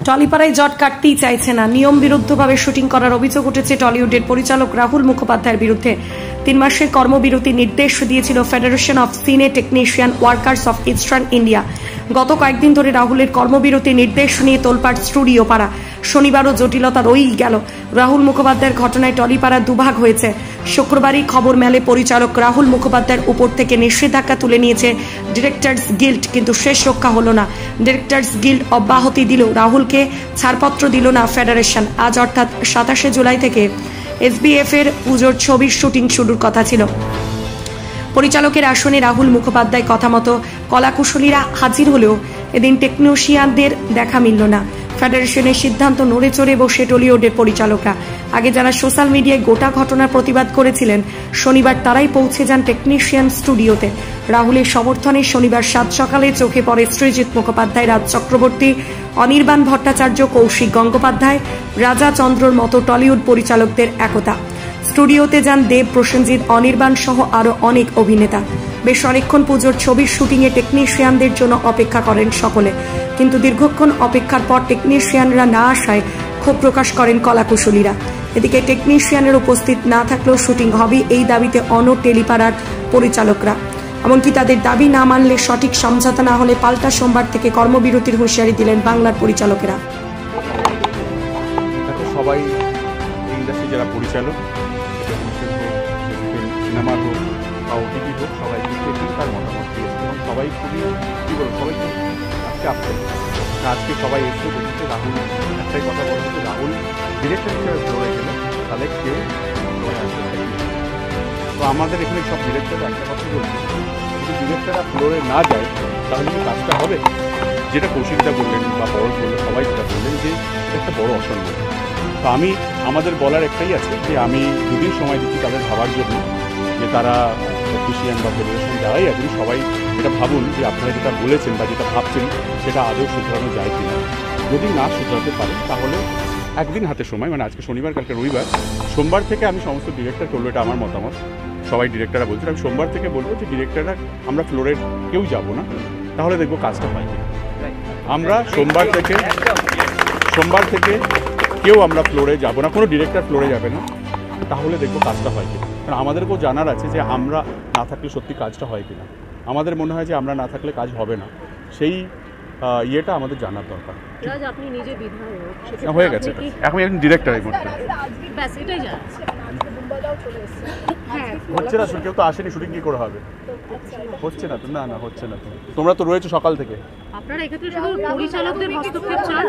টলিপাড়ায় জট কাটতেই চাইছে না। নিয়ম বিরুদ্ধভাবে শুটিং করার অভিযোগ উঠেছে টলিউডের পরিচালক রাহুল মুখোপাধ্যায়ের বিরুদ্ধে। 3 মাসের কর্মবিরতির নির্দেশ দিয়েছিল ফেডারেশন অফ সিনে technician workers of eastern India. গত কয়েকদিন ধরে রাহুলের কর্মবিরতির নির্দেশ নিয়ে তোলপাড় স্টুডিও পাড়া। শনিবারও জটিলতা রয়েই গেল। রাহুল মুখোপাধ্যায়ের ঘটনায় টলিপাড়া দুভাগ হয়েছে। শুক্রবারই খবর মেলে পরিচালক রাহুল মুখোপাধ্যায়ের উপর থেকে নিষেধাজ্ঞা তুলে নিয়েছে ডিরেক্টরস গিল্ড, কিন্তু শেষ রক্ষা হলো না। ডিরেক্টরস গিল্ড অব্যাহতি দিলেও রাহুলকে ছাড়পত্র দিল না ফেডারেশন। আজ অর্থাৎ 27শে জুলাই থেকে এসবিএফ এর পুজোর ছবির শুটিং শুরুর কথা ছিল। পরিচালকের আসনে রাহুল মুখোপাধ্যায় কথা মতো কলাকুশলীরা হাজির হলেও এদিন টেকনিশিয়ানদের দেখা মিলল না। ফেডারেশনের সিদ্ধান্ত নড়ে চড়ে বসে টলিউডের পরিচালকরা। আগে যারা সোশ্যাল মিডিয়ায় গোটা ঘটনার প্রতিবাদ করেছিলেন, শনিবার তারাই পৌঁছে যান টেকনিশিয়ান স্টুডিওতে। রাহুলের সমর্থনে শনিবার 7 সকালে চোখে পড়ে সৃজিত মুখোপাধ্যায়, রাজ চক্রবর্তী, অনির্বাণ ভট্টাচার্য, কৌশিক গঙ্গোপাধ্যায়, রাজা চন্দ্রর মতো টলিউড পরিচালকদের একতা। স্টুডিওতে যান দেব, প্রসেনজিৎ, অনির্বাণ সহ আরও অনেক অভিনেতা। বেশ অনেকক্ষণ পুজোর ছবির শুটিংয়ে টেকনিশিয়ানদের জন্য অপেক্ষা করেন সকলে, কিন্তু দীর্ঘক্ষণ অপেক্ষার পর টেকনিশিয়ানরা না আসায় ক্ষোভ প্রকাশ করেন কলাকুশলীরা। এদিকে টেকনিশিয়ানের উপস্থিত না থাকলেও শুটিং হবে এই দাবিতে অনড় টেলিপাড়ার পরিচালকরা। এমনকি তাদের দাবি না মানলে, সঠিক সমঝোতা না হলে পাল্টা সোমবার থেকে কর্মবিরতির হুঁশিয়ারি দিলেন বাংলার পরিচালকেরা। সবাই ইন্ডাস্ট্রি যারা পরিচালক, সিনেমার হোক বা ওটিটি হোক, সবাই তার মতামত দিয়েছে এবং সবাই খুবই কী বলবো, সবাই আজকে আপসেট। আজকে সবাই এসে দেখেছে রাহুল একটাই কথা বলছে যে রাহুল ডিরেক্টর হিসেবে ফ্লোরে গেলে তাহলে কেউ তো আমাদের এখানে সব ডিরেক্টররা একটা কথা বলছে, যদি ডিরেক্টররা ফ্লোরে না যায় তাহলে কি কাজটা হবে? যেটা কৌশিকদা বললেন বা বড় বললেন, সবাই যেটা বললেন যে এটা একটা বড় অসম্মান। তো আমাদের বলার একটাই আছে যে আমি 2 দিন সময় দিচ্ছি তাদের ভাবার জন্য, যে তারা টেকনিশিয়ান বা ফেডারেশন যারাই আছেন সবাই এটা ভাবুন যে আপনারা যেটা বলেছেন বা যেটা ভাবছেন সেটা আদৌ শুধরানো যায় কিনা। যদি না শুধরাতে পারেন তাহলে একদিন হাতে সময়, মানে আজকে শনিবার, কালকে রবিবার, সোমবার থেকে আমি সমস্ত ডিরেক্টর করবো, এটা আমার মতামত। সবাই ডিরেক্টররা বলছেন, আমি সোমবার থেকে বলবো যে ডিরেক্টররা আমরা ফ্লোরে কেউ যাব না, তাহলে দেখবো কাজটা হয় কিনা। আমরা সোমবার থেকে কেউ আমরা ফ্লোরে যাব না, কোনো ডিরেক্টর ফ্লোরে যাবে না, তাহলে দেখবো কাজটা হয় কিনা। কারণ আমাদেরকেও জানার আছে যে আমরা না থাকলে সত্যি কাজটা হয় কিনা। আমাদের মনে হয় যে আমরা না থাকলে কাজ হবে না, সেই ইয়েটা আমাদের জানার দরকার। আপনি নিজে বিধায়ক হয়ে গেছে, এখন একজন ডিরেক্টর এই মুহূর্তে হচ্ছে না, কেউ তো আসেনি, শুটিং কি করে হবে? হচ্ছে না তো, না হচ্ছে না তো। তোমরা তো রয়েছো সকাল থেকে। আপনারা এক্ষেত্রে শুধু পরিচালকদের হস্তক্ষেপ চান?